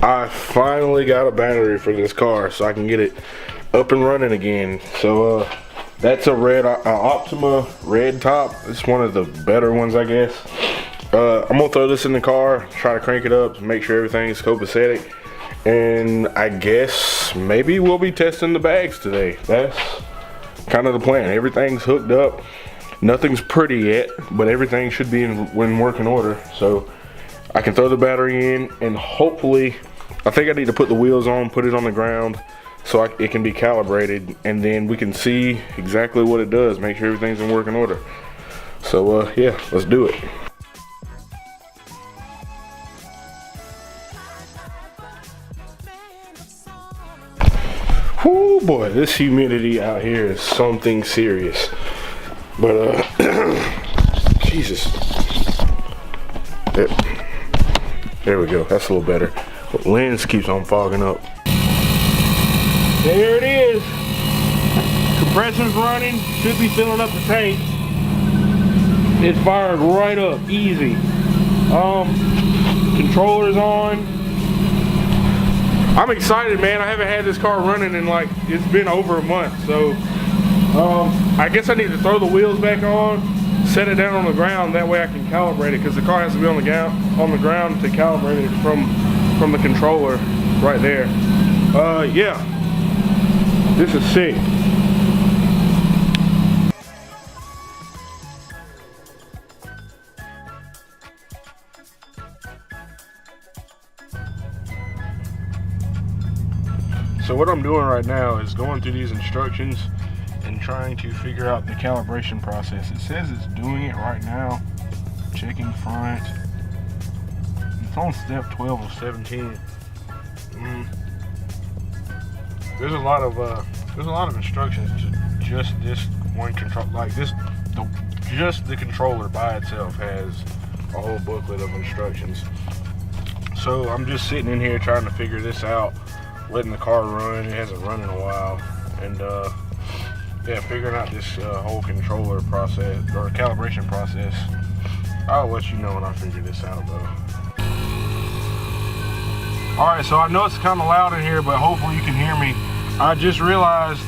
I finally got a battery for this car so I can get it up and running again. So that's a red Optima red top. It's one of the better ones, I guess. I'm gonna throw this in the car, try to crank it up, make sure everything's copacetic, and I guess maybe we'll be testing the bags today. That's kind of the plan. Everything's hooked up. Nothing's pretty yet, but everything should be in working order. So I can throw the battery in, and hopefully, I think I need to put the wheels on, put it on the ground, so it can be calibrated, and then we can see exactly what it does, make sure everything's in working order. So yeah, let's do it. Oh boy, this humidity out here is something serious. But Jesus. There we go, that's a little better. But lens keeps on fogging up. There it is. Compressor's running, should be filling up the tank. It's fired right up, easy. Controller's on. I'm excited, man. I haven't had this car running in like, it's been over a month. So I guess I need to throw the wheels back on, set it down on the ground, that way I can calibrate it, because the car has to be on the ground to calibrate it from the controller right there. Yeah, this is sick. So what I'm doing right now is going through these instructions and trying to figure out the calibration process. It says it's doing it right now. Checking front. It's on step 12 of 17. There's a lot of instructions to just this one control. Like this, just the controller by itself has a whole booklet of instructions. So I'm just sitting in here trying to figure this out, letting the car run. It hasn't run in a while, and yeah, figuring out this whole controller process or calibration process. I'll let you know when I figure this out, though. Alright, so I know it's kind of loud in here, but hopefully you can hear me. I just realized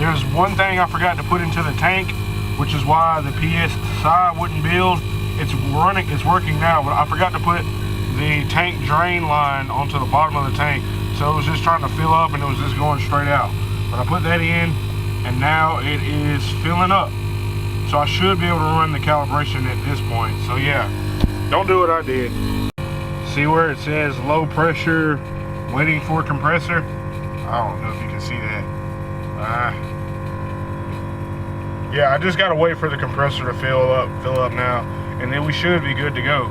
there's one thing I forgot to put into the tank, which is why the PSI wouldn't build. It's running, it's working now, but I forgot to put the tank drain line onto the bottom of the tank. So it was just trying to fill up, and it was just going straight out. But I put that in, and now it is filling up. So I should be able to run the calibration at this point. So yeah, don't do what I did. See where it says low pressure, waiting for compressor? I don't know if you can see that. Yeah, I just gotta wait for the compressor to fill up now, and then we should be good to go.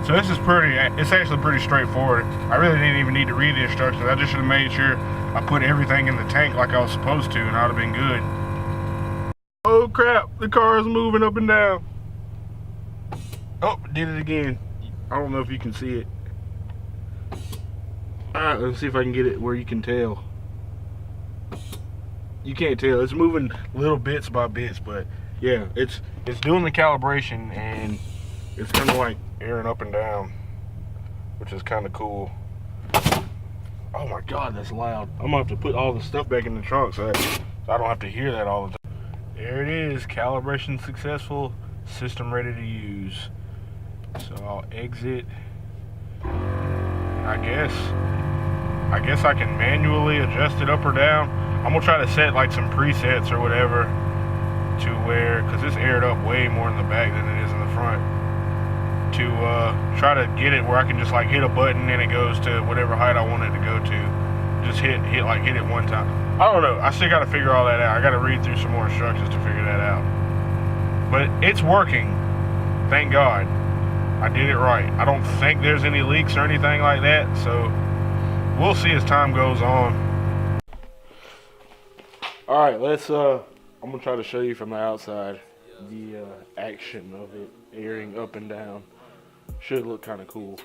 So this is it's actually pretty straightforward. I really didn't even need to read the instructions. I just should have made sure I put everything in the tank like I was supposed to, and I would have been good. Oh crap, the car is moving up and down. Oh, did it again. I don't know if you can see it. Alright, let's see if I can get it where you can tell. You can't tell, it's moving little bits by bits, but yeah, it's doing the calibration, and it's kind of like airing up and down, which is kind of cool. Oh my god, that's loud. I'm gonna have to put all the stuff back in the trunk so I don't have to hear that all the time. There it is, calibration successful, system ready to use. So I'll exit. I guess I can manually adjust it up or down. I'm gonna try to set like some presets or whatever to where, because it's aired up way more in the back than it is in the front, to try to get it where I can just like hit a button and it goes to whatever height I want it to go to. Just hit it one time. I don't know, I still gotta figure all that out. I gotta read through some more instructions to figure that out. But it's working, thank God. I did it right. I don't think there's any leaks or anything like that, so we'll see as time goes on. Alright, I'm gonna try to show you from the outside the action of it airing up and down. Should look kind of cool.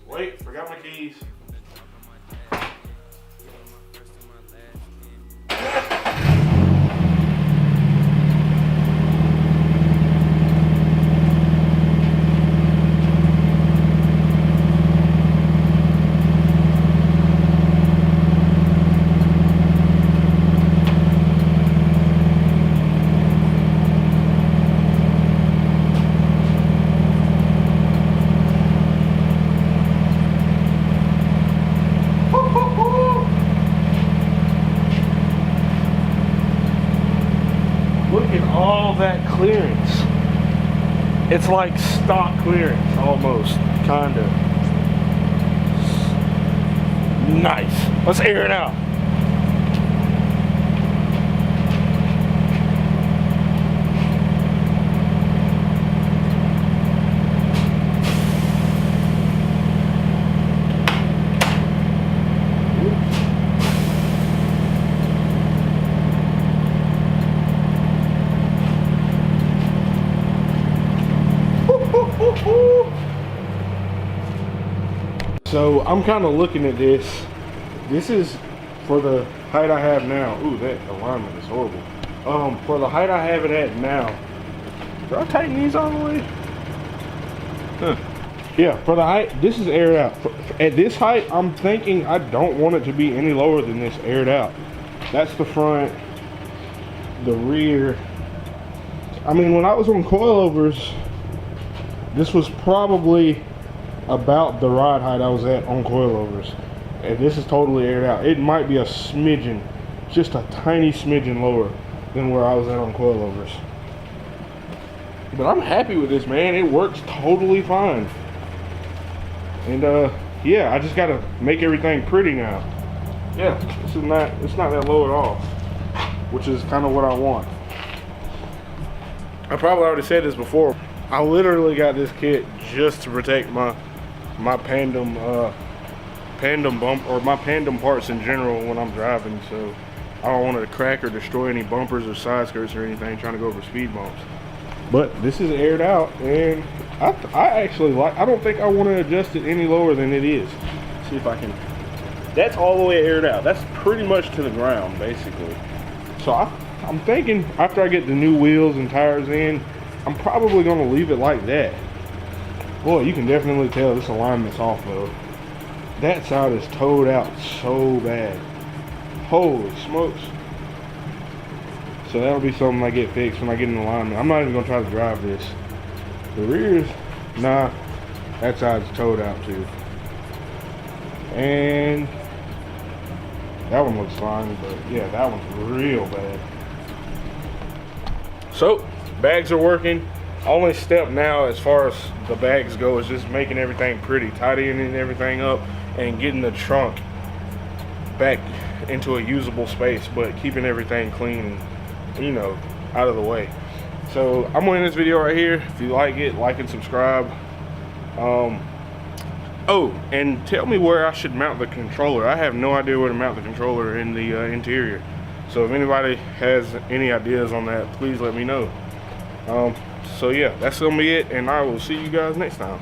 Wait, forgot my keys. all that clearance. It's like stock clearance almost, kinda. Nice. Let's air it out. So I'm kind of looking at this. This is for the height I have now. Ooh, that alignment is horrible. For the height I have it at now. Do I tighten these all the way? Huh. Yeah, for the height, this is aired out. At this height, I'm thinking I don't want it to be any lower than this aired out. That's the front, the rear. I mean, when I was on coilovers, this was probably about the ride height I was at on coilovers, and this is totally aired out. It might be a smidgen, just a tiny smidgen lower than where I was at on coilovers, but I'm happy with this, man. It works totally fine. And yeah, I just gotta make everything pretty now. Yeah, it's not that low at all, which is kind of what I want. I probably already said this before. I literally got this kit just to protect my Pandem bump, or my Pandem parts in general when I'm driving, so I don't want to crack or destroy any bumpers or side skirts or anything trying to go over speed bumps. But this is aired out, and I actually like. I don't think I want to adjust it any lower than it is. Let's see if I can. That's all the way aired out. That's pretty much to the ground, basically. So I'm thinking after I get the new wheels and tires in, I'm probably going to leave it like that. Boy, you can definitely tell this alignment's off though. That side is towed out so bad. Holy smokes. So that'll be something I get fixed when I get in alignment. I'm not even gonna try to drive this. The rears, nah, that side's towed out too. And that one looks fine, but yeah, that one's real bad. So, bags are working. Only step now as far as the bags go is just making everything pretty, tidying everything up, and getting the trunk back into a usable space, but keeping everything clean, you know, out of the way. So I'm gonna end this video right here. If you like it, like and subscribe. Oh, and tell me where I should mount the controller. I have no idea where to mount the controller in the interior. So if anybody has any ideas on that, please let me know. So yeah, that's gonna be it, and I will see you guys next time.